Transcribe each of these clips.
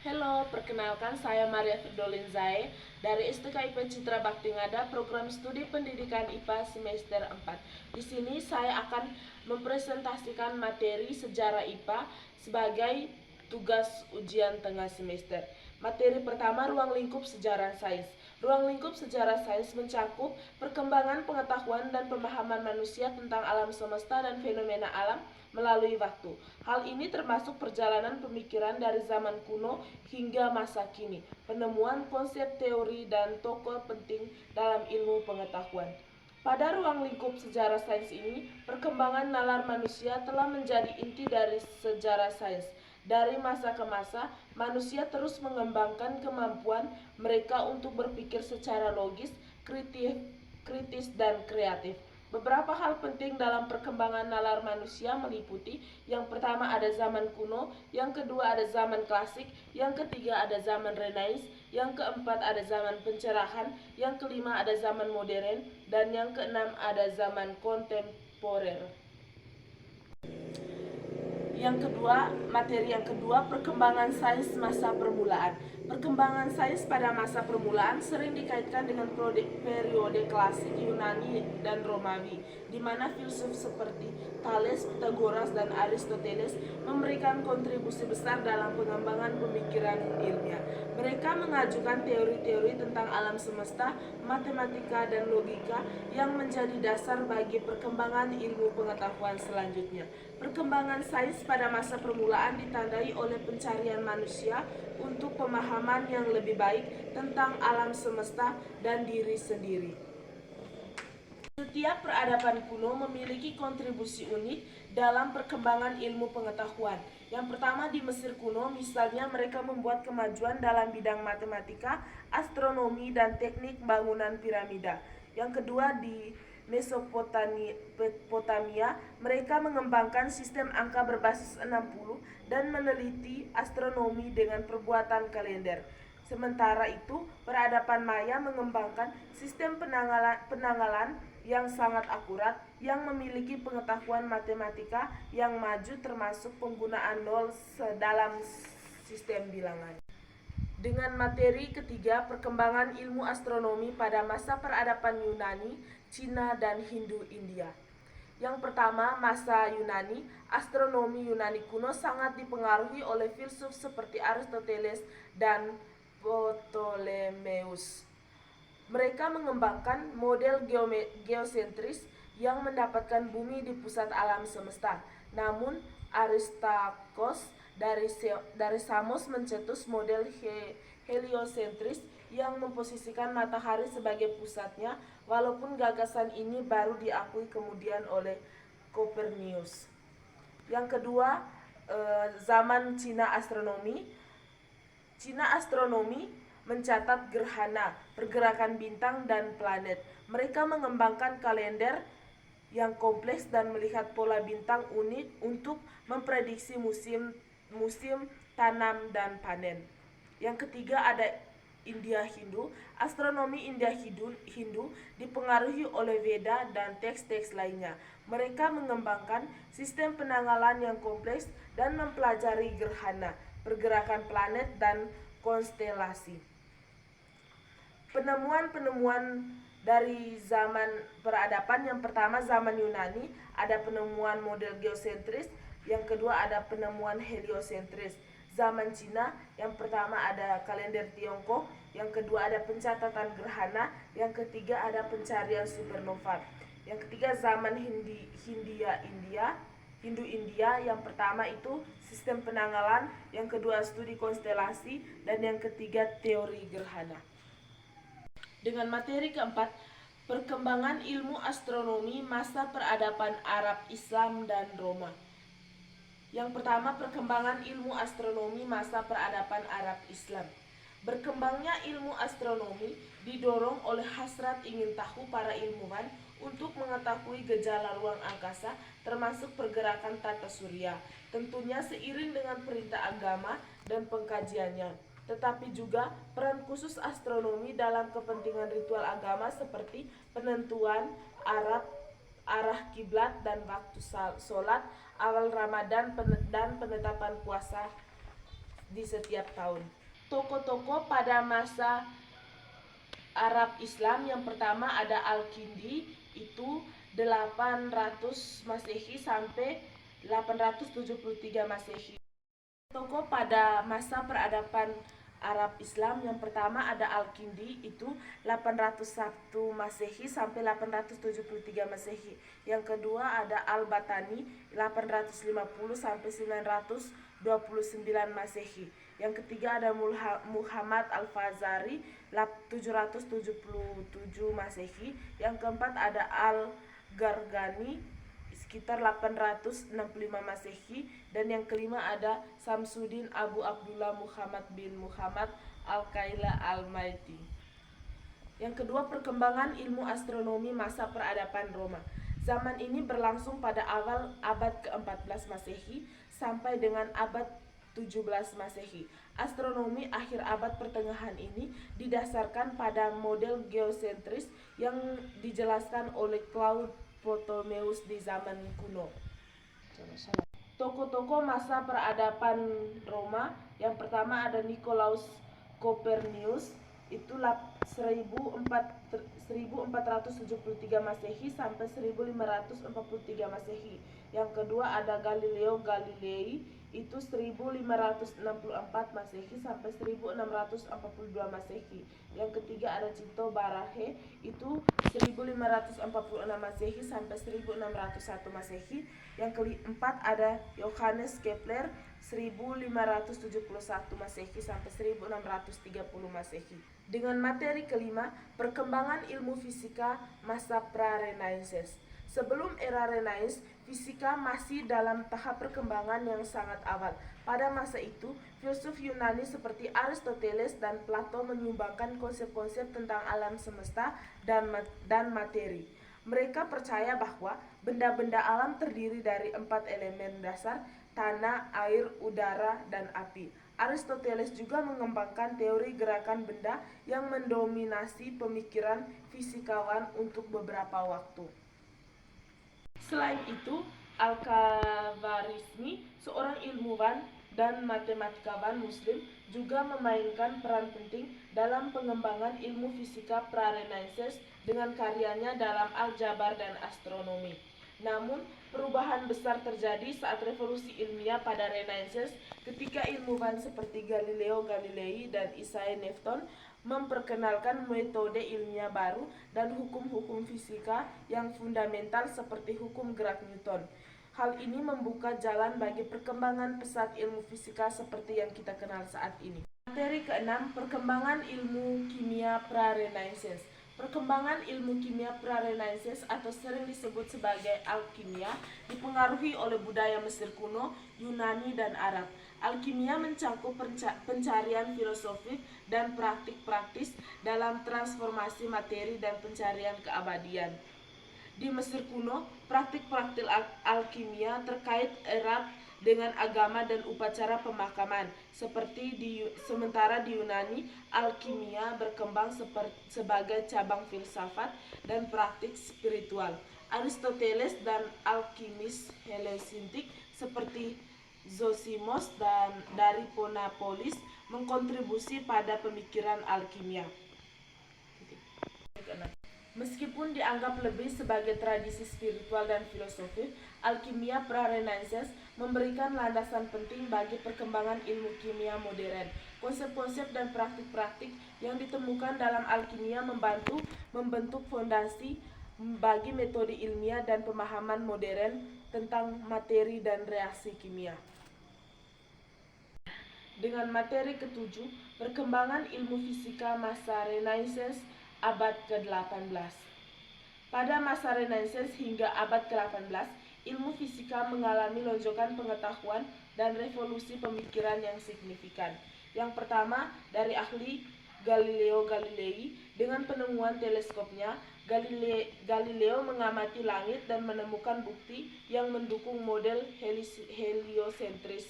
Halo, perkenalkan saya Maria Ferdolin Zae dari STKIP Citra Bakti Ngada, program studi pendidikan IPA semester 4. Di sini saya akan mempresentasikan materi sejarah IPA sebagai tugas ujian tengah semester. Materi pertama, ruang lingkup sejarah sains. Ruang lingkup sejarah sains mencakup perkembangan pengetahuan dan pemahaman manusia tentang alam semesta dan fenomena alam melalui waktu. Hal ini termasuk perjalanan pemikiran dari zaman kuno hingga masa kini, penemuan konsep teori dan tokoh penting dalam ilmu pengetahuan. Pada ruang lingkup sejarah sains ini, perkembangan nalar manusia telah menjadi inti dari sejarah sains. Dari masa ke masa, manusia terus mengembangkan kemampuan mereka untuk berpikir secara logis, kritis dan kreatif. Beberapa hal penting dalam perkembangan nalar manusia meliputi: yang pertama ada zaman kuno, yang kedua ada zaman klasik, yang ketiga ada zaman Renais, yang keempat ada zaman pencerahan, yang kelima ada zaman modern, dan yang keenam ada zaman kontemporer. Materi yang kedua, perkembangan sains masa permulaan. Perkembangan sains pada masa permulaan sering dikaitkan dengan periode klasik Yunani dan Romawi, di mana filsuf seperti Thales, Pythagoras, dan Aristoteles memberikan kontribusi besar dalam pengembangan pemikiran ilmiah. Mereka mengajukan teori-teori tentang alam semesta, matematika, dan logika yang menjadi dasar bagi perkembangan ilmu pengetahuan selanjutnya. Perkembangan sains pada masa permulaan ditandai oleh pencarian manusia untuk pemahaman yang lebih baik tentang alam semesta dan diri sendiri. Setiap peradaban kuno memiliki kontribusi unik dalam perkembangan ilmu pengetahuan. Yang pertama, di Mesir kuno, misalnya, mereka membuat kemajuan dalam bidang matematika, astronomi, dan teknik bangunan piramida. Yang kedua, di Mesopotamia, mereka mengembangkan sistem angka berbasis 60 dan meneliti astronomi dengan perbuatan kalender. Sementara itu, peradaban Maya mengembangkan sistem penanggalan yang sangat akurat, yang memiliki pengetahuan matematika yang maju termasuk penggunaan nol dalam sistem bilangan. Dengan materi ketiga, perkembangan ilmu astronomi pada masa peradaban Yunani, Cina, dan Hindu-India. Yang pertama, masa Yunani. Astronomi Yunani kuno sangat dipengaruhi oleh filsuf seperti Aristoteles dan Ptolemeus. Mereka mengembangkan model geosentris yang mendapatkan bumi di pusat alam semesta. Namun, Aristarchus dari Samos mencetus model heliosentris yang memposisikan matahari sebagai pusatnya, walaupun gagasan ini baru diakui kemudian oleh Copernicus. Yang kedua, zaman Cina astronomi. Cina astronomi mencatat gerhana, pergerakan bintang dan planet. Mereka mengembangkan kalender yang kompleks dan melihat pola bintang unik untuk memprediksi musim tanam dan panen. Yang ketiga ada India Hindu. Astronomi India Hindu dipengaruhi oleh Veda dan teks-teks lainnya. Mereka mengembangkan sistem penanggalan yang kompleks dan mempelajari gerhana, pergerakan planet, dan konstelasi. Penemuan-penemuan dari zaman peradaban: yang pertama zaman Yunani, ada penemuan model geosentris. Yang kedua ada penemuan heliosentris. Zaman Cina, yang pertama ada kalender Tiongkok, yang kedua ada pencatatan gerhana, yang ketiga ada pencarian supernova. Yang ketiga zaman Hindu-India, yang pertama itu sistem penanggalan, yang kedua studi konstelasi, dan yang ketiga teori gerhana. Dengan materi keempat, perkembangan ilmu astronomi masa peradaban Arab, Islam, dan Roma. Yang pertama, perkembangan ilmu astronomi masa peradaban Arab Islam. Berkembangnya ilmu astronomi didorong oleh hasrat ingin tahu para ilmuwan untuk mengetahui gejala ruang angkasa, termasuk pergerakan tata surya, tentunya seiring dengan perintah agama dan pengkajiannya. Tetapi juga peran khusus astronomi dalam kepentingan ritual agama seperti penentuan arah kiblat dan waktu sholat, awal Ramadan, dan penetapan puasa di setiap tahun. Tokoh-tokoh pada masa Arab Islam yang pertama ada Al-Kindi, itu 800 Masehi sampai 873 Masehi. Tokoh pada masa peradaban Arab Islam yang pertama ada Al-Kindi, itu 801 Masehi sampai 873 Masehi. Yang kedua ada Al-Batani, 850 sampai 929 Masehi. Yang ketiga ada Muhammad Al-Fazari, 777 Masehi. Yang keempat ada Al-Gargani, sekitar 865 Masehi, dan yang kelima ada Samsuddin Abu Abdullah Muhammad bin Muhammad Al-Kaila Al-Maiti. Yang kedua, perkembangan ilmu astronomi masa peradaban Roma. Zaman ini berlangsung pada awal abad ke-14 Masehi sampai dengan abad 17 Masehi. Astronomi akhir abad pertengahan ini didasarkan pada model geosentris yang dijelaskan oleh Claude Ptolemeus di zaman kuno. Tokoh-tokoh masa peradaban Roma yang pertama ada Nicolaus Copernicus, itu 1473 Masehi sampai 1543 Masehi. Yang kedua ada Galileo Galilei, itu 1564 Masehi sampai 1642 Masehi. Yang ketiga ada Cito Barahe, itu 1546 Masehi sampai 1601 Masehi. Yang keempat ada Johannes Kepler, 1571 Masehi sampai 1630 Masehi. Dengan materi kelima, perkembangan ilmu fisika masa pra-Renaissance. Sebelum era Renaissance, fisika masih dalam tahap perkembangan yang sangat awal. Pada masa itu, filsuf Yunani seperti Aristoteles dan Plato menyumbangkan konsep-konsep tentang alam semesta dan materi. Mereka percaya bahwa benda-benda alam terdiri dari 4 elemen dasar: tanah, air, udara, dan api. Aristoteles juga mengembangkan teori gerakan benda yang mendominasi pemikiran fisikawan untuk beberapa waktu. Selain itu, Al-Khwarizmi, seorang ilmuwan dan matematikawan Muslim, juga memainkan peran penting dalam pengembangan ilmu fisika pra-Renaissance dengan karyanya dalam aljabar dan astronomi. Namun, perubahan besar terjadi saat revolusi ilmiah pada Renaissance ketika ilmuwan seperti Galileo Galilei dan Isaac Newton memperkenalkan metode ilmiah baru dan hukum-hukum fisika yang fundamental seperti hukum gerak Newton. Hal ini membuka jalan bagi perkembangan pesat ilmu fisika seperti yang kita kenal saat ini. Materi keenam, perkembangan ilmu kimia pra-Renaissance. Perkembangan ilmu kimia pra-Renaissance atau sering disebut sebagai alkimia dipengaruhi oleh budaya Mesir kuno, Yunani, dan Arab. Alkimia mencakup pencarian filosofik dan praktik-praktis dalam transformasi materi dan pencarian keabadian. Di Mesir kuno, praktik-praktik alkimia terkait erat dengan agama dan upacara pemakaman. Sementara di Yunani, alkimia berkembang sebagai cabang filsafat dan praktik spiritual. Aristoteles dan alkimis Helesintik seperti Zosimos dari Phonapolis mengkontribusi pada pemikiran alkimia. Meskipun dianggap lebih sebagai tradisi spiritual dan filosofis, alkimia pra-Renaissance memberikan landasan penting bagi perkembangan ilmu kimia modern. Konsep-konsep dan praktik-praktik yang ditemukan dalam alkimia membentuk fondasi bagi metode ilmiah dan pemahaman modern tentang materi dan reaksi kimia. Dengan materi ketujuh, perkembangan ilmu fisika masa Renaissance abad ke-18. Pada masa Renaissance hingga abad ke-18, ilmu fisika mengalami lonjakan pengetahuan dan revolusi pemikiran yang signifikan. Yang pertama, dari ahli Galileo Galilei. Dengan penemuan teleskopnya, Galileo mengamati langit dan menemukan bukti yang mendukung model heliosentris.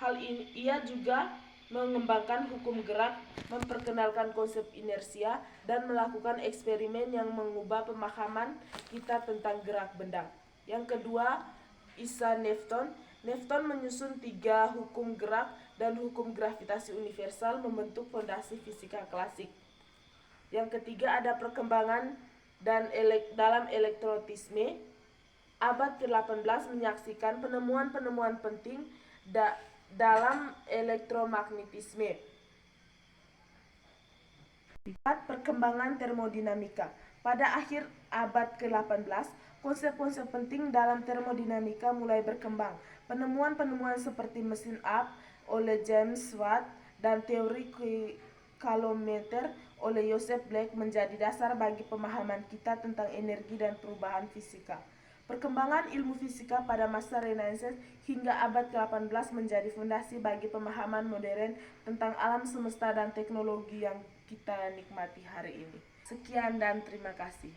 Hal ini ia juga mengembangkan hukum gerak, memperkenalkan konsep inersia, dan melakukan eksperimen yang mengubah pemahaman kita tentang gerak benda. Yang kedua, Isaac Newton. Newton menyusun 3 hukum gerak dan hukum gravitasi universal membentuk fondasi fisika klasik. Yang ketiga ada perkembangan dalam elektrotisme. Abad ke-18 menyaksikan penemuan-penemuan penting dalam elektromagnetisme. Perkembangan termodinamika. Pada akhir abad ke-18, konsep-konsep penting dalam termodinamika mulai berkembang. Penemuan-penemuan seperti mesin App oleh James Watt dan teori kalometer oleh Joseph Blake menjadi dasar bagi pemahaman kita tentang energi dan perubahan fisika. Perkembangan ilmu fisika pada masa Renaissance hingga abad ke-18 menjadi fondasi bagi pemahaman modern tentang alam semesta dan teknologi yang kita nikmati hari ini. Sekian dan terima kasih.